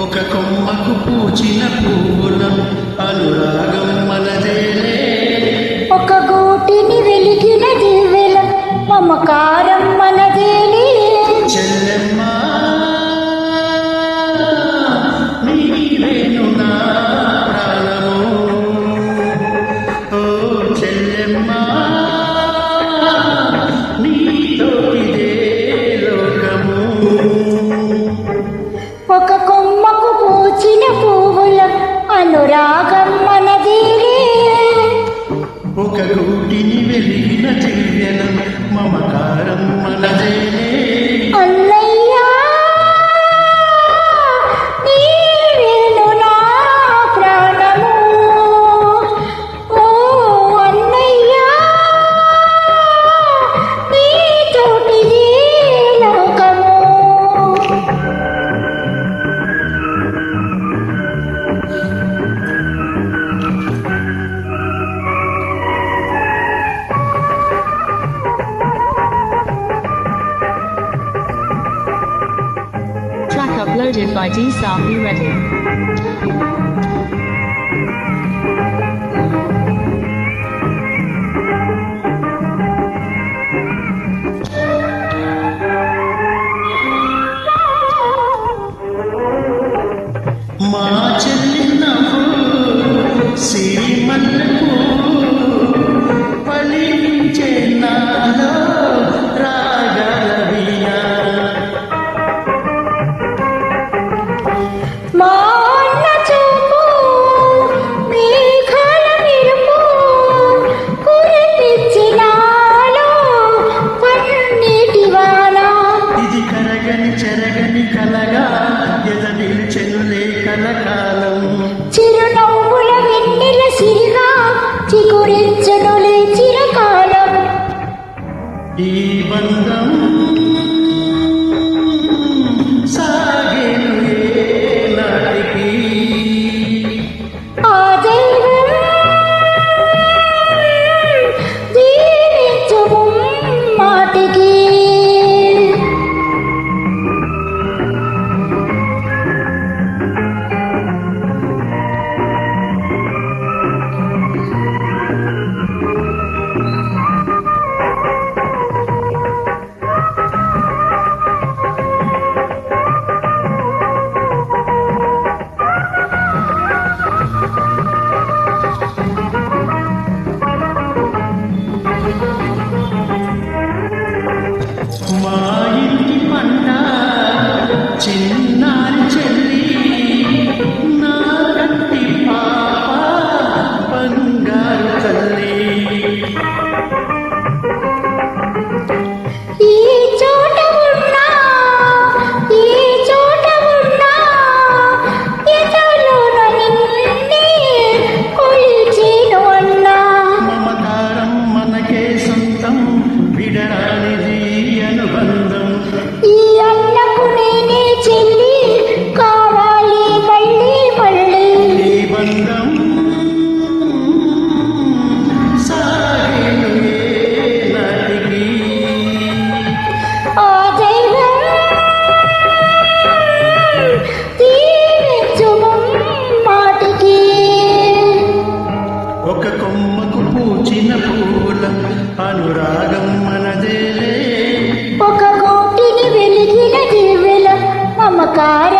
ఒక కొమ్మకు పూచిన పూలం అనురాగం మనదేలే. ఒక గూటిని వెలిగిన దివ్వెల మమకారం మనదేలే. చెల్లెమ్మ నీవేను నా ప్రాణము, ఓ చెల్లెమ్మ నీతో ఇదే లోకము. ఒక కొమ్మకు పూచిన పువ్వుల అనురాగం మనదేలే. ఒక గూటిని వెలిగిన దివ్యెల మమకారం మనదేలే. అన్నయ్యా నీవేను నా ప్రాణము, ఓ అన్నయ్యా నీతోటిదే లోకము. Track uploaded by D-Sound. Be ready. మా చెల్లి నవ్వు సీమలకు పలించే నాలో రాగలవియా. మా అన్న చూపు మేఘాల మెరుపు కురిపించినాలో పన్నీటి వాన. ఇది కరగని చెరగని కలగా ఎద నిల్చెనులే కలకాలం. చిరునవ్వుల వెన్నెల సిరిగా చిగురించునులే చిరకాలం. ఈ బంధం సాగేను ఏనాటికి. ఆ దైవం దీవించుము మాటికి. మా ఇంటి పంట చిన్నారి చెల్లి నా కంటి పాప బంగారు తల్లి. ఈ చోట ఉన్నా ఈ చోట ఉన్నా ఎదలోన నిన్నే కొలిచేను అన్నా. మమకారం మనకే సొంతం, విడరానిది అనుబంధం. ఈ అన్నకు నేనే చెల్లి కావాలి మళ్ళీ మళ్ళీ. ఈ బంధం సాగేను ఏనాటికి. ఆ దైవం దీవించుము మాటికి. ఒక కొమ్మకు పూచిన పూల అనురాగం మనదేలే. ఒక గోటిని వెలిగిన దివ్వెల మమకారం